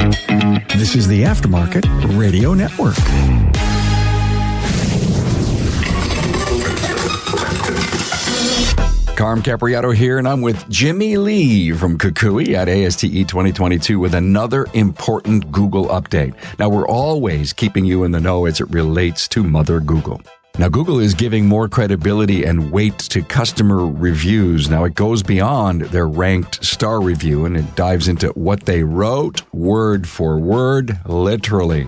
This is the Aftermarket Radio Network. Carm Capriato here, and I'm with Jimmy Lea from KUKUI at ASTE 2022 with another important Google update. Now, we're always keeping you in the know as it relates to Mother Google. Now, Google is giving more credibility and weight to customer reviews. Now, it goes beyond their ranked star review, and it dives into what they wrote, word for word, literally.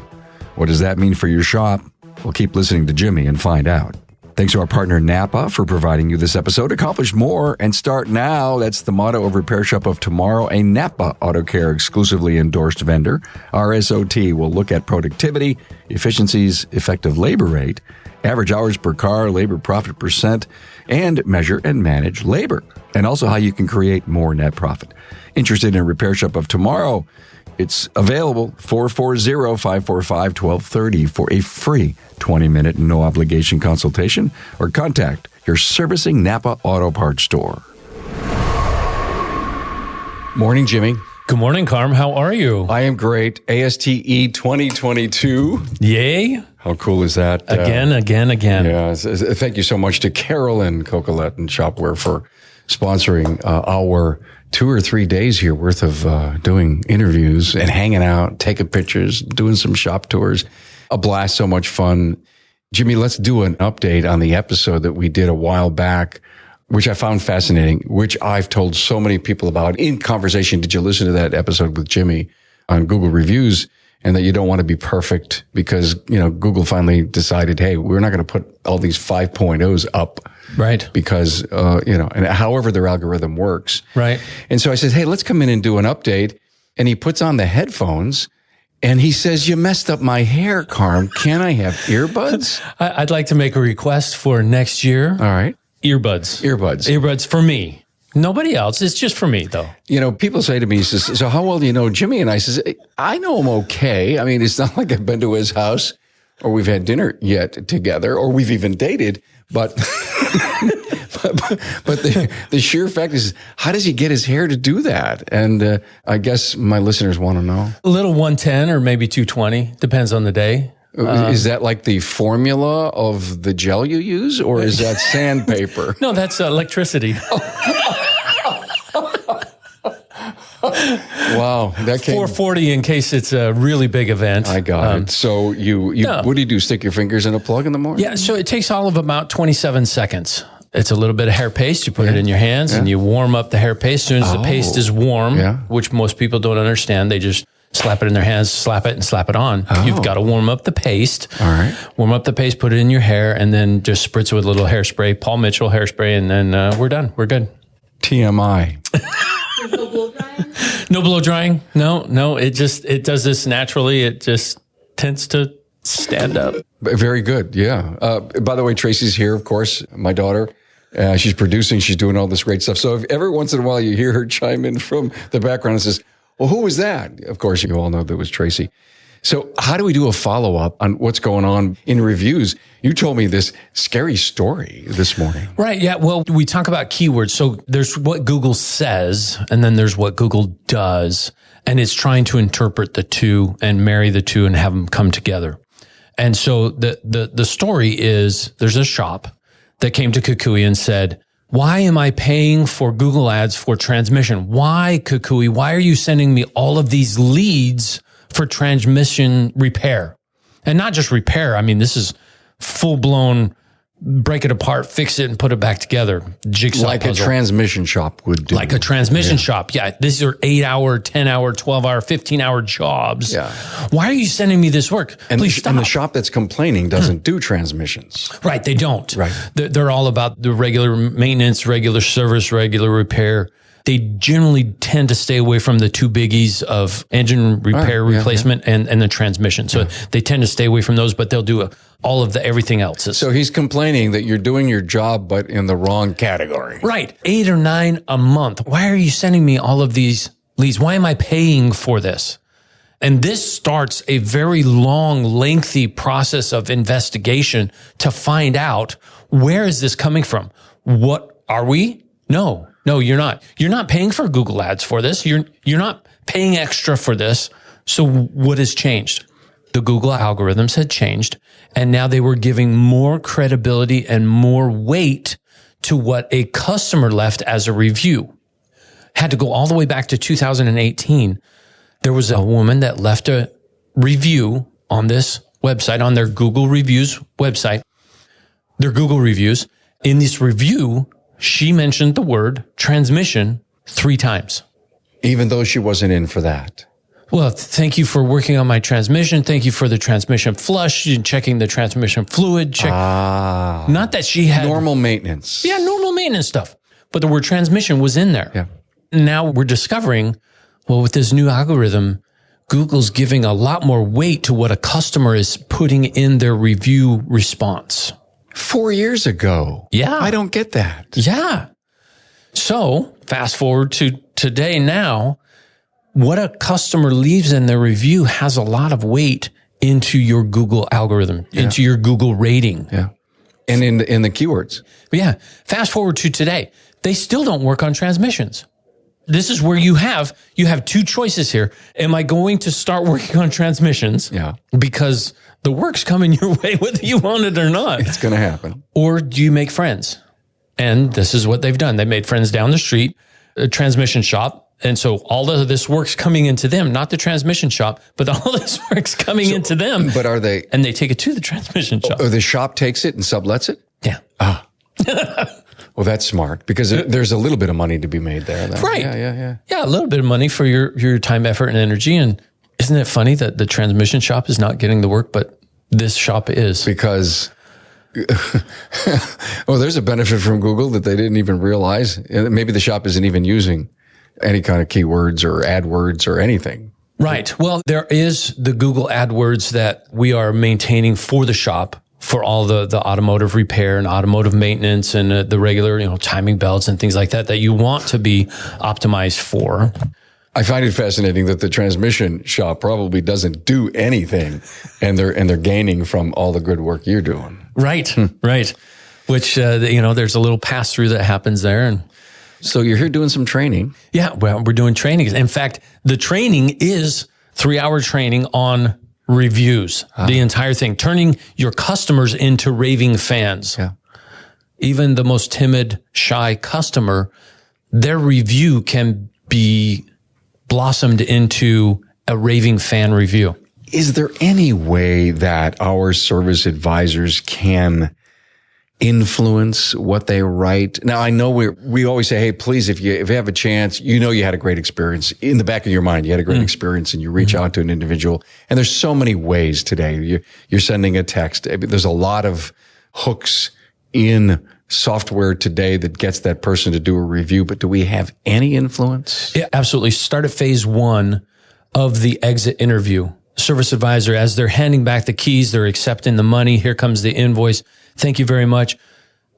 What does that mean for your shop? Well, keep listening to Jimmy and find out. Thanks to our partner Napa for providing you this episode. Accomplish more and start now. That's the motto of Repair Shop of Tomorrow, a Napa Auto Care exclusively endorsed vendor. RSOT will look at productivity, efficiencies, effective labor rate, average hours per car, labor profit percent, and measure and manage labor, and also how you can create more net profit. Interested in Repair Shop of Tomorrow? It's available 440-545-1230 for a free 20-minute no-obligation consultation, or contact your servicing Napa Auto Parts store. Morning, Jimmy. Good morning, Carm. How are you? I am great. ASTE 2022. Yay. How cool is that? Again. Yeah. Thank you so much to Carolyn Cocolette and Shopware for sponsoring our 2 or 3 days here worth of doing interviews and hanging out, taking pictures, doing some shop tours. A blast, so much fun. Jimmy, let's do an update on the episode that we did a while back, which I found fascinating, which I've told so many people about in conversation. Did you listen to that episode with Jimmy on Google reviews? And that you don't want to be perfect because, Google finally decided, hey, we're not going to put all these 5.0s up. Right. Because, and however their algorithm works. Right. And so I said, hey, let's come in and do an update. And he puts on the headphones and he says, you messed up my hair, Carm. Can I have earbuds? I'd like to make a request for next year. All right. Earbuds for me. Nobody else. It's just for me, though. People say to me, so how well do you know Jimmy? And I says, I know him okay. I mean, it's not like I've been to his house or we've had dinner yet together or we've even dated. But but the sheer fact is, how does he get his hair to do that? And I guess my listeners want to know. A little 110 or maybe 220. Depends on the day. Is that like the formula of the gel you use, or is that sandpaper? No, that's electricity. Wow, that came 440 in case it's a really big event. I got it. So you what do you do? Stick your fingers in a plug in the morning? Yeah. So it takes all of about 27 seconds. It's a little bit of hair paste. You put it in your hands and you warm up the hair paste. As soon as the paste is warm, which most people don't understand, they just slap it in their hands, slap it, and slap it on. You've got to warm up the paste. All right. Warm up the paste, put it in your hair, and then just spritz it with a little hairspray, Paul Mitchell hairspray, and then we're done. We're good. TMI. No blow drying? No blow drying. No. It does this naturally. It just tends to stand up. Very good. Yeah. By the way, Tracy's here, of course, my daughter. She's producing. She's doing all this great stuff. So if every once in a while you hear her chime in from the background and says, well, who was that? Of course, you all know that was Tracy. So how do we do a follow-up on what's going on in reviews? You told me this scary story this morning. Right. Yeah. Well, we talk about keywords. So there's what Google says, and then there's what Google does. And it's trying to interpret the two and marry the two and have them come together. And so the story is there's a shop that came to KUKUI and said, why am I paying for Google ads for transmission? Why, KUKUI? Why are you sending me all of these leads for transmission repair? And not just repair. I mean, this is full-blown break it apart, fix it, and put it back together. Jigsaw like puzzle. A transmission shop would do. Like a transmission shop. Yeah. These are 8-hour, 10-hour, 12-hour, 15-hour jobs. Yeah. Why are you sending me this work? And Please stop. And the shop that's complaining doesn't do transmissions. Right. They don't. Right. They're all about the regular maintenance, regular service, regular repair. They generally tend to stay away from the two biggies of engine repair, replacement, and the transmission. So they tend to stay away from those, but they'll do all of the everything else. So he's complaining that you're doing your job, but in the wrong category. Right. 8 or 9 a month. Why are you sending me all of these leads? Why am I paying for this? And this starts a very long, lengthy process of investigation to find out, where is this coming from? What are we? No, you're not. You're not paying for Google ads for this. You're not paying extra for this. So what has changed? The Google algorithms had changed, and now they were giving more credibility and more weight to what a customer left as a review. Had to go all the way back to 2018. There was a woman that left a review on this website, on their Google reviews website, their Google reviews. In this review, she mentioned the word transmission 3 times. Even though she wasn't in for that. Well, thank you for working on my transmission. Thank you for the transmission flush and checking the transmission fluid. Not that she had normal maintenance. Yeah, normal maintenance stuff. But the word transmission was in there. Yeah. Now we're discovering, well, with this new algorithm, Google's giving a lot more weight to what a customer is putting in their review response. 4 years ago. Yeah. I don't get that. Yeah. So fast forward to today now, what a customer leaves in their review has a lot of weight into your Google algorithm, into your Google rating. Yeah. And in the keywords. But yeah. Fast forward to today. They still don't work on transmissions. This is where you have 2 choices here. Am I going to start working on transmissions? Yeah. Because the work's coming your way, whether you want it or not. It's going to happen. Or do you make friends? And this is what they've done. They made friends down the street, a transmission shop. And so all of this work's coming into them, not the transmission shop, but all this work's coming into them. But are they? And they take it to the transmission shop. Or the shop takes it and sublets it? Yeah. Well, that's smart because there's a little bit of money to be made there. Then. Right. Yeah. Yeah, a little bit of money for your time, effort, and energy. And isn't it funny that the transmission shop is not getting the work, but this shop is? Because, there's a benefit from Google that they didn't even realize. Maybe the shop isn't even using any kind of keywords or AdWords or anything. Right. Well, there is the Google AdWords that we are maintaining for the shop for all the automotive repair and automotive maintenance and the regular, timing belts and things like that you want to be optimized for. I find it fascinating that the transmission shop probably doesn't do anything and they're gaining from all the good work you're doing. Right. Right. Which, there's a little pass through that happens there. And so you're here doing some training. Yeah. Well, we're doing training. In fact, the training is 3-hour training on reviews, the entire thing, turning your customers into raving fans. Yeah. Even the most timid, shy customer, their review can be blossomed into a raving fan review. Is there any way that our service advisors can influence what they write? Now, I know we always say, hey, please, if you have a chance, you had a great experience. In the back of your mind, you had a great experience and you reach out to an individual. And there's so many ways today. You're sending a text. There's a lot of hooks in software today that gets that person to do a review. But do we have any influence? Yeah, absolutely. Start at phase 1 of the exit interview. Service advisor, as they're handing back the keys, they're accepting the money. Here comes the invoice. Thank you very much.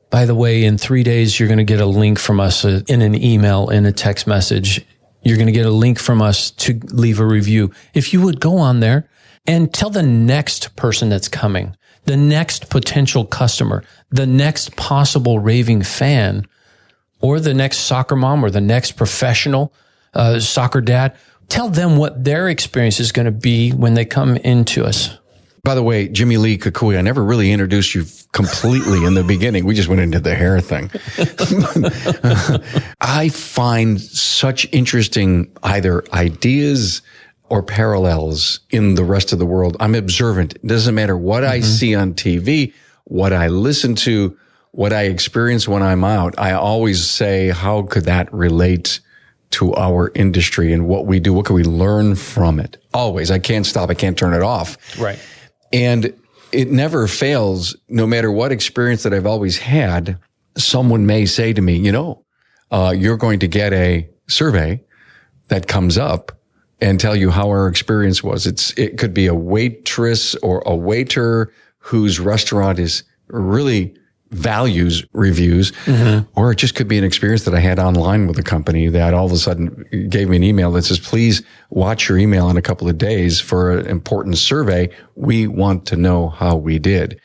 By the way, in 3 days, you're going to get a link from us in an email, in a text message. You're going to get a link from us to leave a review. If you would go on there and tell the next person that's coming, the next potential customer, the next possible raving fan, or the next soccer mom or the next professional soccer dad, tell them what their experience is going to be when they come into us. By the way, Jimmy Lea KUKUI, I never really introduced you completely in the beginning. We just went into the hair thing. I find such interesting either ideas or parallels in the rest of the world. I'm observant. It doesn't matter what I see on TV, what I listen to, what I experience when I'm out. I always say, how could that relate to our industry and what we do? What can we learn from it? Always. I can't stop. I can't turn it off. Right. And it never fails, no matter what experience that I've always had, someone may say to me, you're going to get a survey that comes up and tell you how our experience was. It could be a waitress or a waiter whose restaurant is really values reviews, or it just could be an experience that I had online with a company that all of a sudden gave me an email that says, please watch your email in a couple of days for an important survey. We want to know how we did.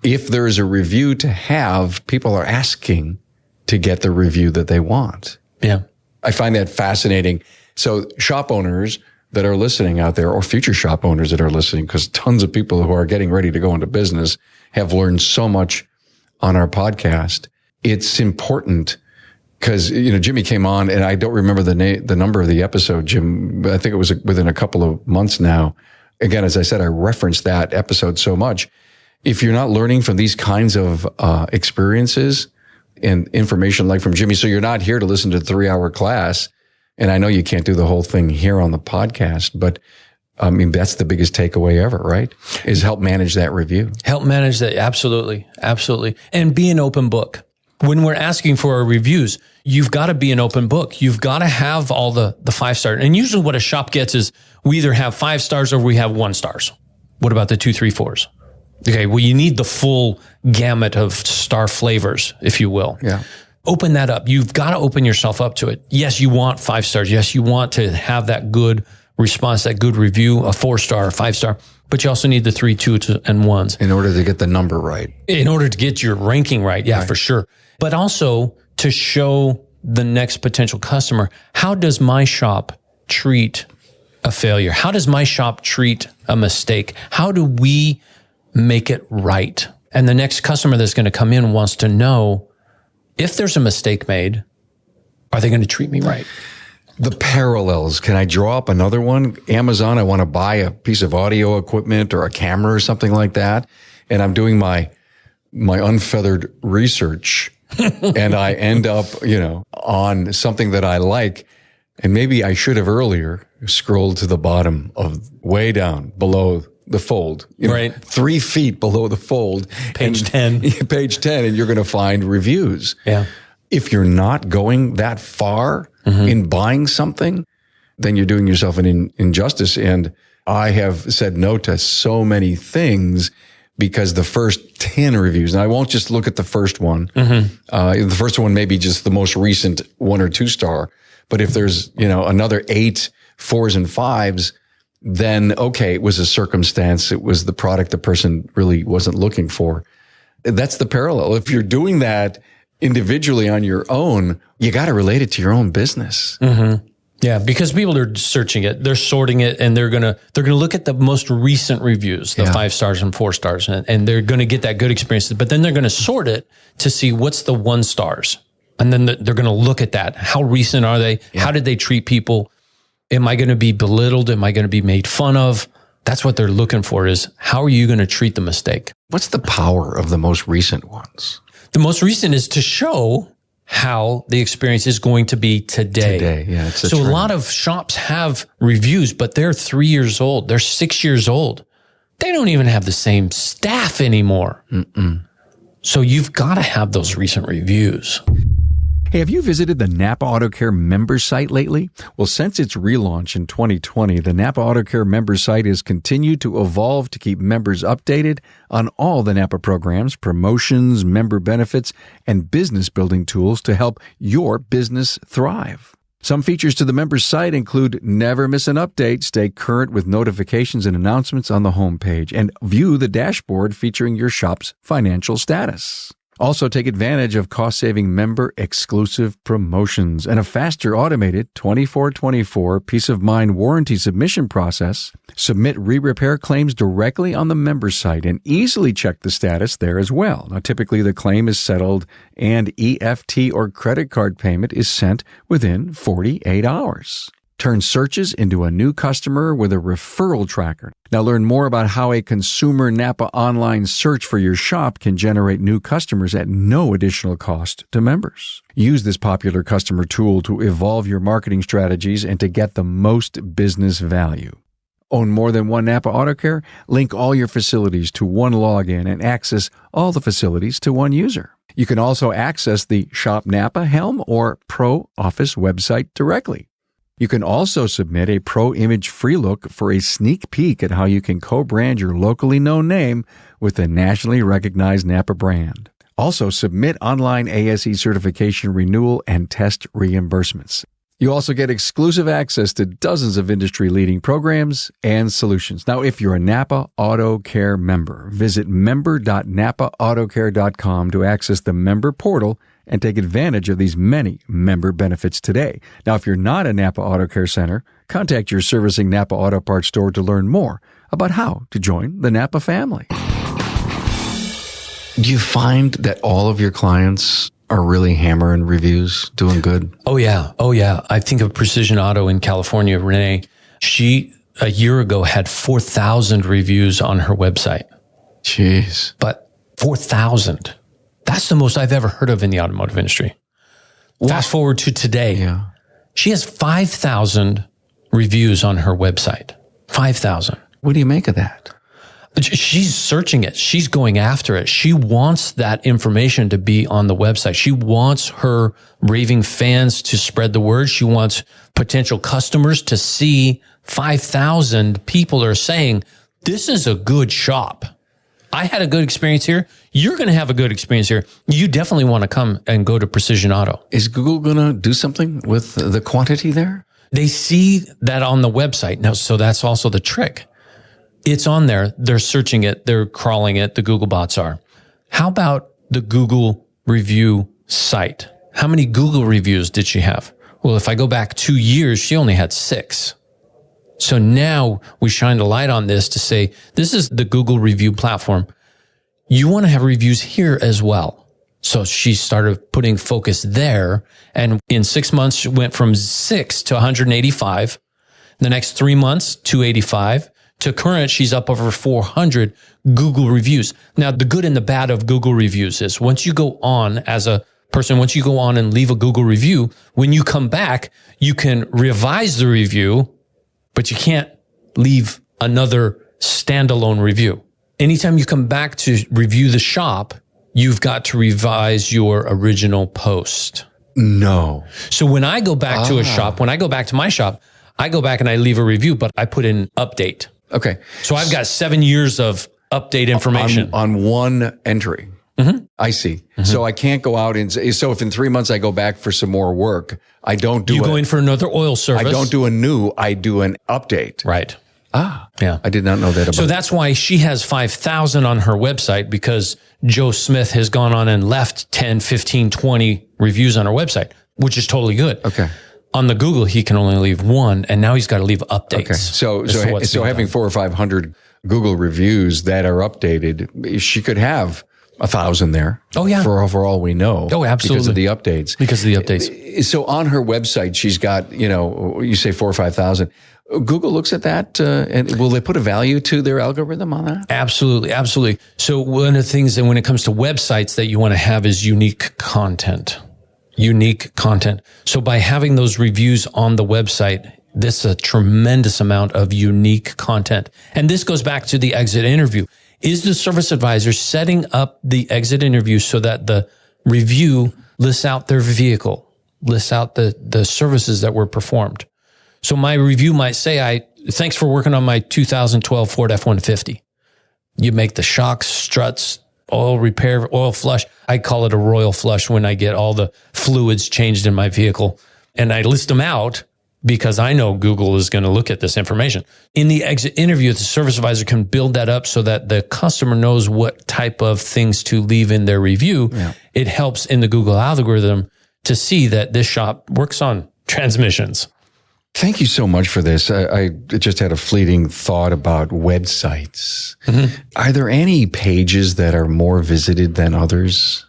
If there is a review to have, people are asking to get the review that they want. Yeah. I find that fascinating. So shop owners that are listening out there, or future shop owners that are listening, because tons of people who are getting ready to go into business have learned so much on our podcast. It's important because, Jimmy came on, and I don't remember the number of the episode, Jim, but I think it was within a couple of months now. Again, as I said, I referenced that episode so much. If you're not learning from these kinds of experiences and information like from Jimmy, so you're not here to listen to a 3-hour class, and I know you can't do the whole thing here on the podcast, but I mean, that's the biggest takeaway ever, right? Is help manage that review. Help manage that. Absolutely. Absolutely. And be an open book. When we're asking for our reviews, you've got to be an open book. You've got to have all the 5-star. And usually what a shop gets is we either have 5 stars or we have 1 stars. What about the 2, 3, 4s? Okay. Well, you need the full gamut of star flavors, if you will. Yeah. Open that up. You've got to open yourself up to it. Yes, you want 5 stars. Yes, you want to have that good response, that good review, a 4-star, a 5-star, but you also need the 3, 2, and 1s. In order to get the number right. In order to get your ranking right. Yeah, right. For sure. But also to show the next potential customer, how does my shop treat a failure? How does my shop treat a mistake? How do we make it right? And the next customer that's going to come in wants to know, if there's a mistake made, are they going to treat me right? The parallels. Can I draw up another one? Amazon, I want to buy a piece of audio equipment or a camera or something like that. And I'm doing my unfeathered research and I end up, on something that I like. And maybe I should have earlier scrolled to the bottom of way down below the fold, right? 3 feet below the fold. Page 10. Page 10, and you're going to find reviews. Yeah. If you're not going that far in buying something, then you're doing yourself an injustice. And I have said no to so many things because the first 10 reviews, and I won't just look at the first one. The first one may be just the most recent 1 or 2 star. But if there's, another 8 4s and 5s, then okay, it was a circumstance. It was the product the person really wasn't looking for. That's the parallel. If you're doing that individually on your own, you got to relate it to your own business. Yeah, because people are searching it, they're sorting it, and they're gonna look at the most recent reviews, the 5 stars and 4 stars, and they're gonna get that good experience. But then they're gonna sort it to see what's the 1 stars, and then they're gonna look at that. How recent are they? Yeah. How did they treat people? Am I going to be belittled? Am I going to be made fun of? That's what they're looking for, is how are you going to treat the mistake? What's the power of the most recent ones? The most recent is to show how the experience is going to be today. Yeah, it's so a lot of shops have reviews, but they're 3 years old. They're 6 years old. They don't even have the same staff anymore. So you've got to have those recent reviews. Hey, have you visited the Napa Auto Care member site lately? Well, since its relaunch in 2020, the Napa Auto Care member site has continued to evolve to keep members updated on all the Napa programs, promotions, member benefits, and business building tools to help your business thrive. Some features to the members site include never miss an update, stay current with notifications and announcements on the homepage, and view the dashboard featuring your shop's financial status. Also, take advantage of cost-saving member-exclusive promotions and a faster automated 24/24 peace-of-mind warranty submission process. Submit re-repair claims directly on the member site and easily check the status there as well. Now, typically the claim is settled and EFT or credit card payment is sent within 48 hours. Turn searches into a new customer with a referral tracker. Now learn more about how a consumer Napa online search for your shop can generate new customers at no additional cost to members. Use this popular customer tool to evolve your marketing strategies and to get the most business value. Own more than one Napa Auto Care? Link all your facilities to one login and access all the facilities to one user. You can also access the Shop Napa, Helm, or Pro Office website directly. You can also submit a Pro Image free look for a sneak peek at how you can co-brand your locally known name with the nationally recognized Napa brand. Also, submit online ASE certification renewal and test reimbursements. You also get exclusive access to dozens of industry-leading programs and solutions. Now, if you're a Napa Auto Care member, visit member.napaautocare.com to access the member portal and take advantage of these many member benefits today. Now, if you're not a Napa Auto Care Center, contact your servicing Napa Auto Parts store to learn more about how to join the Napa family. Do you find that all of your clients are really hammering reviews, doing good? Oh, yeah. Oh, yeah. I think of Precision Auto in California, Renee. She, a year ago, had 4,000 reviews on her website. Jeez. But 4,000. That's the most I've ever heard of in the automotive industry. Fast forward to today. Yeah. She has 5,000 reviews on her website. 5,000. What do you make of that? She's searching it. She's going after it. She wants that information to be on the website. She wants her raving fans to spread the word. She wants potential customers to see 5,000 people are saying, this is a good shop. I had a good experience here. You're going to have a good experience here. You definitely want to come and go to Precision Auto. Is Google going to do something with the quantity there? They see that on the website. Now, so that's also the trick. It's on there. They're searching it. They're crawling it. The Google bots are. How about the Google review site? How many Google reviews did she have? Well, if I go back 2 years, she only had 6. So now we shine a light on this to say, this is the Google review platform. You want to have reviews here as well. So she started putting focus there. And in 6 months, she went from 6 to 185. The next 3 months, 285. To current, she's up over 400 Google reviews. Now, the good and the bad of Google reviews is once you go on as a person, once you go on and leave a Google review, when you come back, you can revise the review, but you can't leave another standalone review. Anytime you come back to review the shop, you've got to revise your original post. No. So when I go back to a shop, when I go back to my shop, I go back and I leave a review, but I put in update. Okay. So I've got 7 years of update information on one entry. Mm-hmm. I see. Mm-hmm. So I can't go out and say, so if in 3 months I go back for some more work, I don't do go in for another oil service. I don't do a new, I do an update. Right. Yeah. I did not know that about. So that's why she has 5,000 on her website, because Joe Smith has gone on and left 10, 15, 20 reviews on her website, which is totally good. Okay. On the Google, he can only leave 1, and now he's got to leave updates. Okay. So having 400 or 500 Google reviews that are updated, she could have 1,000 there. Oh, yeah. For all we know. Oh, absolutely. Because of the updates. So on her website, she's got, you say 4,000 or 5,000. Google looks at that, and will they put a value to their algorithm on that? Absolutely. Absolutely. So one of the things that when it comes to websites that you want to have is unique content. Unique content. So by having those reviews on the website, this is a tremendous amount of unique content. And this goes back to the exit interview. Is the service advisor setting up the exit interview so that the review lists out their vehicle, lists out the services that were performed? So my review might say, thanks for working on my 2012 Ford F-150. You make the shocks, struts, oil repair, oil flush. I call it a royal flush when I get all the fluids changed in my vehicle. And I list them out because I know Google is going to look at this information. In the exit interview, the service advisor can build that up so that the customer knows what type of things to leave in their review. Yeah. It helps in the Google algorithm to see that this shop works on transmissions. Thank you so much for this. I just had a fleeting thought about websites. Mm-hmm. Are there any pages that are more visited than others?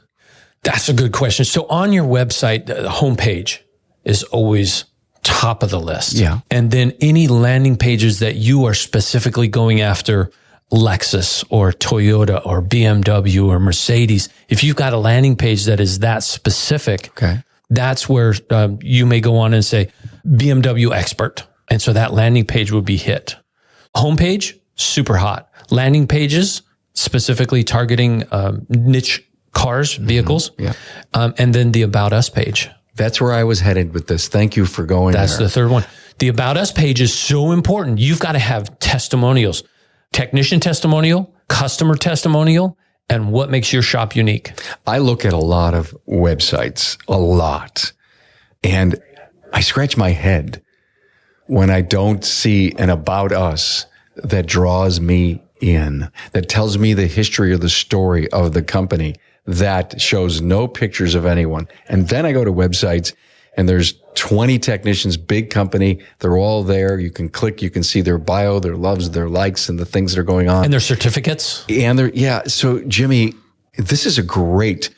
That's a good question. So on your website, the homepage is always top of the list. Yeah. And then any landing pages that you are specifically going after, Lexus or Toyota or BMW or Mercedes, if you've got a landing page that is that specific, okay, that's where you may go on and say BMW expert. And so that landing page would be hit. Homepage, super hot. Landing pages, specifically targeting niche cars, vehicles. Mm-hmm. Yeah. And then the About Us page. That's where I was headed with this. Thank you for going there. That's the third one. The About Us page is so important. You've got to have testimonials, technician testimonial, customer testimonial, and what makes your shop unique. I look at a lot of websites, a lot. And I scratch my head when I don't see an about us that draws me in, that tells me the history or the story of the company, that shows no pictures of anyone. And then I go to websites and there's 20 technicians, big company. They're all there. You can click, you can see their bio, their loves, their likes, and the things that are going on. And their certificates. And so Jimmy, this is a great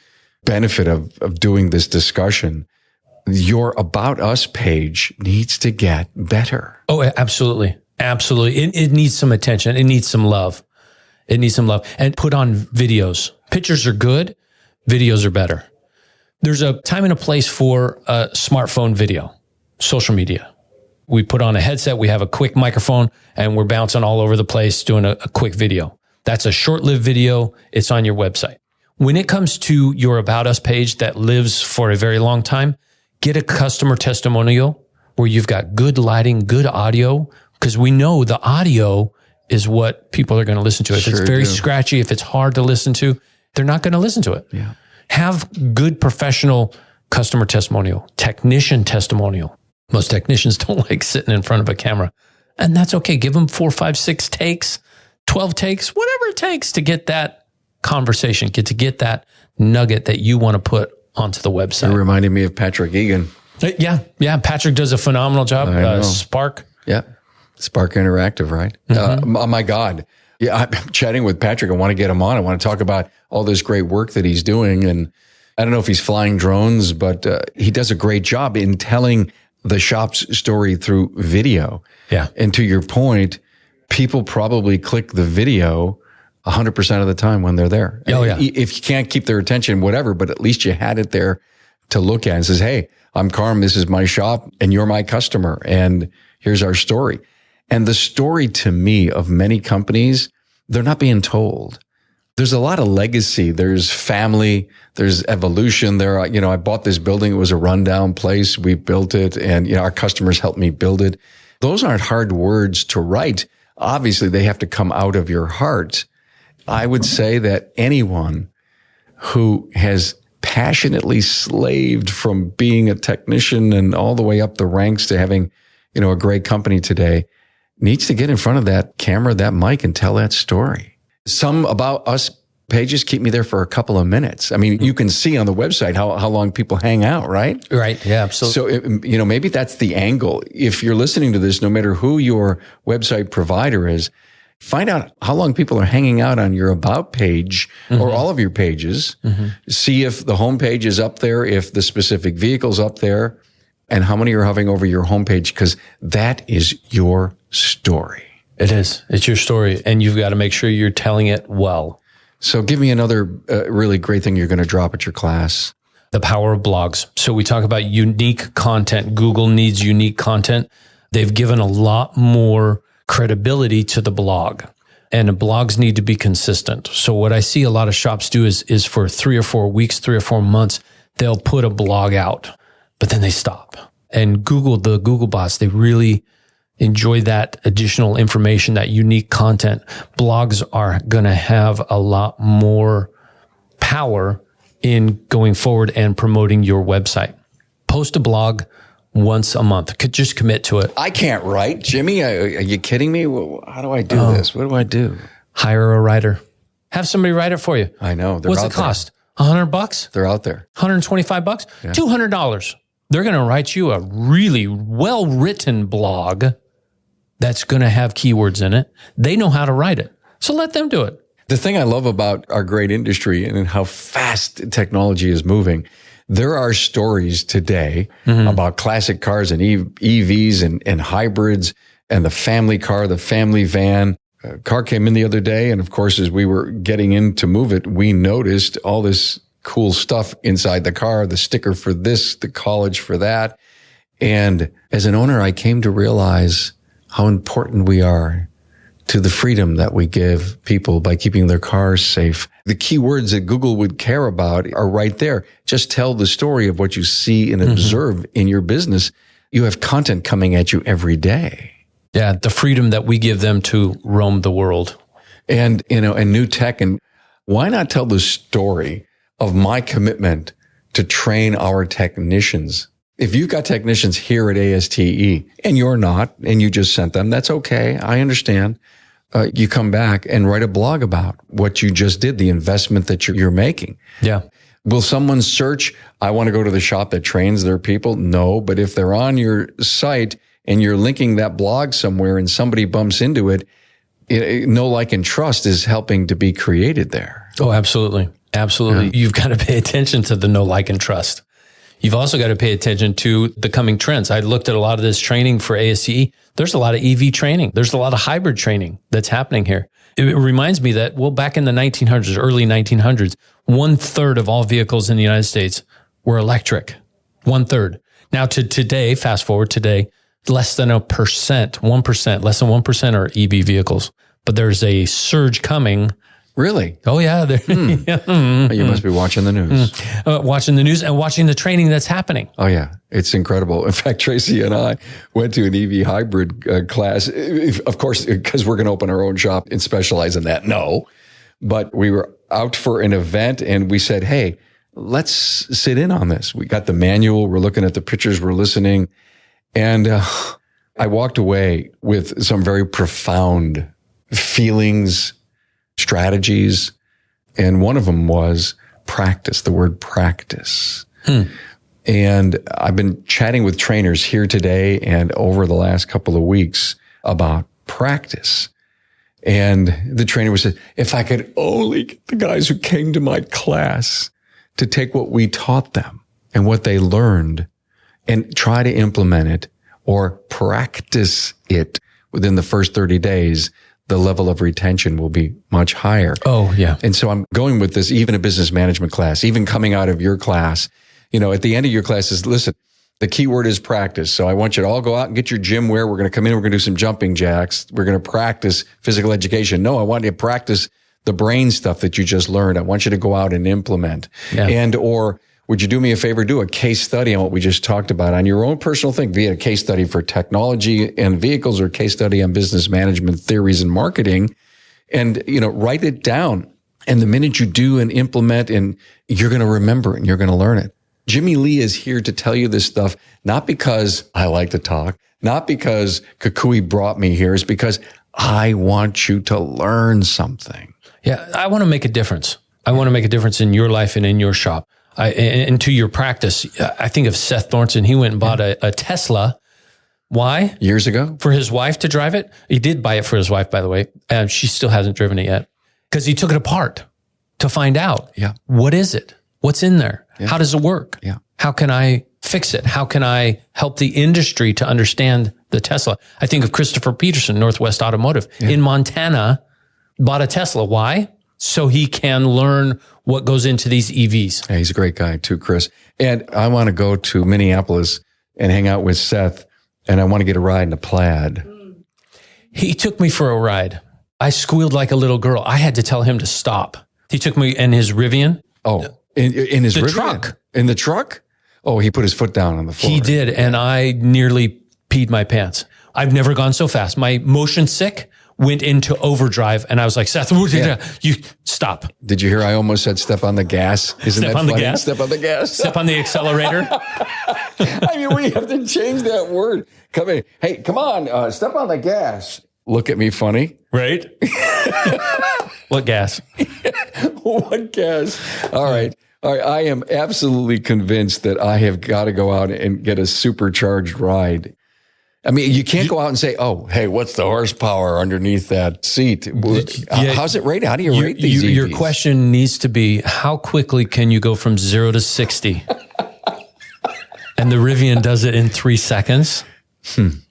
benefit of doing this discussion. Your About Us page needs to get better. Oh, absolutely. Absolutely. It needs some attention. It needs some love. It needs some love. And put on videos. Pictures are good. Videos are better. There's a time and a place for a smartphone video, social media. We put on a headset. We have a quick microphone and we're bouncing all over the place doing a quick video. That's a short-lived video. It's on your website. When it comes to your About Us page that lives for a very long time, get a customer testimonial where you've got good lighting, good audio, because we know the audio is what people are going to listen to. If it's very scratchy, if it's hard to listen to, they're not going to listen to it. Yeah. Have good professional customer testimonial, technician testimonial. Most technicians don't like sitting in front of a camera, and that's okay. Give them 4, 5, 6 takes, 12 takes, whatever it takes to get that conversation, get that nugget that you want to put onto the website. It reminded me of Patrick Egan. Yeah. Patrick does a phenomenal job. Spark. Yeah. Spark Interactive, right? Mm-hmm. Oh my God. Yeah. I'm chatting with Patrick. I want to get him on. I want to talk about all this great work that he's doing. And I don't know if he's flying drones, but he does a great job in telling the shop's story through video. Yeah. And to your point, people probably click the video 100% of the time when they're there. Oh, yeah. If you can't keep their attention, whatever, but at least you had it there to look at and says, hey, I'm Carm. This is my shop and you're my customer. And here's our story. And the story to me of many companies, they're not being told. There's a lot of legacy. There's family. There's evolution. I bought this building. It was a rundown place. We built it and, our customers helped me build it. Those aren't hard words to write. Obviously, they have to come out of your heart. I would say that anyone who has passionately slaved from being a technician and all the way up the ranks to having, a great company today needs to get in front of that camera, that mic, and tell that story. Some About Us pages keep me there for a couple of minutes. I mean, you can see on the website how long people hang out, right? Right. Yeah, absolutely. So, maybe that's the angle. If you're listening to this, no matter who your website provider is, find out how long people are hanging out on your About page or all of your pages. See if the homepage is up there, if the specific vehicle's up there, and how many are hovering over your homepage, because that is your story. It is. It's your story, and you've got to make sure you're telling it well. So give me another really great thing you're going to drop at your class. The power of blogs. So we talk about unique content. Google needs unique content. They've given a lot more credibility to the blog, and the blogs need to be consistent. So what I see a lot of shops do is for 3 or 4 weeks, 3 or 4 months, they'll put a blog out, but then they stop. And the Google bots, they really enjoy that additional information, that unique content. Blogs are going to have a lot more power in going forward and promoting your website. Post a blog once a month. Could just commit to it. I can't write. Jimmy, are you kidding me? How do I do this? What do I do? Hire a writer. Have somebody write it for you. I know. What's it cost? $100? They're out there. $125? Yeah. $200. They're going to write you a really well-written blog that's going to have keywords in it. They know how to write it. So let them do it. The thing I love about our great industry and how fast technology is moving, there are stories today about classic cars and EVs and hybrids and the family car, the family van. A car came in the other day, and of course, as we were getting in to move it, we noticed all this cool stuff inside the car, the sticker for this, the college for that. And as an owner, I came to realize how important we are to the freedom that we give people by keeping their cars safe. The key words that Google would care about are right there. Just tell the story of what you see and observe in your business. You have content coming at you every day. Yeah, the freedom that we give them to roam the world. And, and new tech. And why not tell the story of my commitment to train our technicians If you've got technicians here at ASTE and you're not, and you just sent them, that's okay. I understand. You come back and write a blog about what you just did, the investment that you're making. Yeah. Will someone search, I want to go to the shop that trains their people? No, but if they're on your site and you're linking that blog somewhere and somebody bumps into it, know, like, and trust is helping to be created there. Oh, absolutely. Absolutely. Yeah. You've got to pay attention to the know, like, and trust. You've also got to pay attention to the coming trends. I looked at a lot of this training for ASTE. There's a lot of EV training. There's a lot of hybrid training that's happening here. It reminds me that, well, back in the 1900s, early 1900s, 1/3 of all vehicles in the United States were electric. 1/3. Now to today, fast forward today, less than 1%, less than 1% are EV vehicles. But there's a surge coming. Really? Oh, yeah. You must be watching the news. Watching the news and watching the training that's happening. Oh, yeah. It's incredible. In fact, Tracy and I went to an EV hybrid class, of course, because we're going to open our own shop and specialize in that. No. But we were out for an event and we said, hey, let's sit in on this. We got the manual. We're looking at the pictures. We're listening. And I walked away with some very profound feelings, strategies, and one of them was practice, the word practice. And I've been chatting with trainers here today and over the last couple of weeks about practice. And the trainer was saying, if I could only get the guys who came to my class to take what we taught them and what they learned and try to implement it or practice it within the first 30 days, the level of retention will be much higher. Oh, yeah. And so I'm going with this, even a business management class, even coming out of your class, at the end of your class is, listen, the key word is practice. So I want you to all go out and get your gym wear. We're going to come in. We're going to do some jumping jacks. We're going to practice physical education. No, I want you to practice the brain stuff that you just learned. I want you to go out and implement. Yeah. Or would you do me a favor, do a case study on what we just talked about on your own personal thing, be it a case study for technology and vehicles or a case study on business management theories and marketing, and, write it down. And the minute you do and implement, and you're going to remember it and you're going to learn it. Jimmy Lea is here to tell you this stuff, not because I like to talk, not because Kukui brought me here. It's because I want you to learn something. Yeah, I want to make a difference. I want to make a difference in your life and in your shop. And to your practice, I think of Seth Thornton. He went and bought a Tesla. Why? Years ago? For his wife to drive it. He did buy it for his wife, by the way. And she still hasn't driven it yet. Because he took it apart to find out. Yeah. What is it? What's in there? Yeah. How does it work? Yeah. How can I fix it? How can I help the industry to understand the Tesla? I think of Christopher Peterson, Northwest Automotive in Montana, bought a Tesla. Why? So he can learn what goes into these EVs. Yeah, he's a great guy too, Chris. And I want to go to Minneapolis and hang out with Seth, and I want to get a ride in a Plaid. He took me for a ride. I squealed like a little girl. I had to tell him to stop. He took me in his Rivian. Oh, in his Rivian? Truck. In the truck? Oh, he put his foot down on the floor. He did, and I nearly peed my pants. I've never gone so fast. My motion sick went into overdrive, and I was like, Seth, you stop. Did you hear I almost said step on the gas? Isn't step that on funny? The gas. Step on the gas. Step on the accelerator. I mean, we have to change that word. Come in. Hey, come on, step on the gas. Look at me funny. Right? What gas? What gas? All right. I am absolutely convinced that I have got to go out and get a supercharged ride. I mean, you can't go out and say, oh, hey, what's the horsepower underneath that seat? How's it rated? How do you rate these EVs? Your question needs to be, how quickly can you go from 0 to 60? And the Rivian does it in 3 seconds.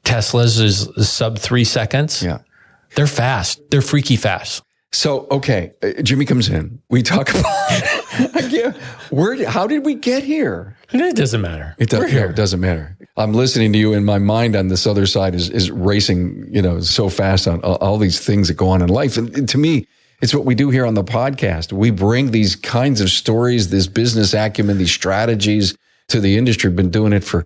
Tesla's is sub 3 seconds. Yeah. They're fast. They're freaky fast. So, okay, Jimmy comes in. We talk about, how did we get here? It doesn't matter. It doesn't matter. I'm listening to you, and my mind on this other side is racing, so fast on all these things that go on in life. And to me, it's what we do here on the podcast. We bring these kinds of stories, this business acumen, these strategies to the industry. Been doing it for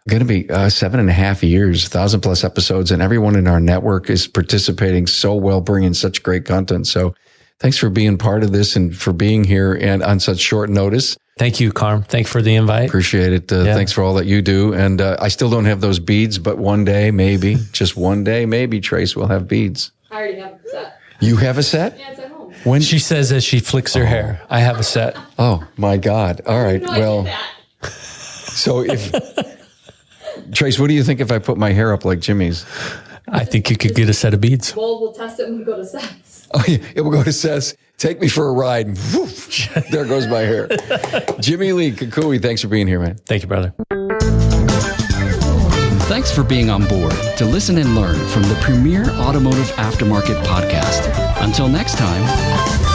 going to be 7.5 years, 1,000+ episodes, and everyone in our network is participating so well, bringing such great content. So Thanks for being part of this and for being here and on such short notice. Thank you, Carm. Thank you for the invite. Appreciate it. Thanks for all that you do. And I still don't have those beads, but one day, maybe, just one day, maybe Trace will have beads. I already have a set. You have a set? Yeah, it's at home. When She says as she flicks her hair, I have a set. Oh my God! All right. No, I Well, did that. so if Trace, what do you think if I put my hair up like Jimmy's? I think you could get a set of beads. Well, we'll test it when we go to sets. Oh yeah, it will go to Seth's. Take me for a ride. And woof, there goes my hair. Jimmy Lea KUKUI, thanks for being here, man. Thank you, brother. Thanks for being on board to listen and learn from the premier automotive aftermarket podcast. Until next time.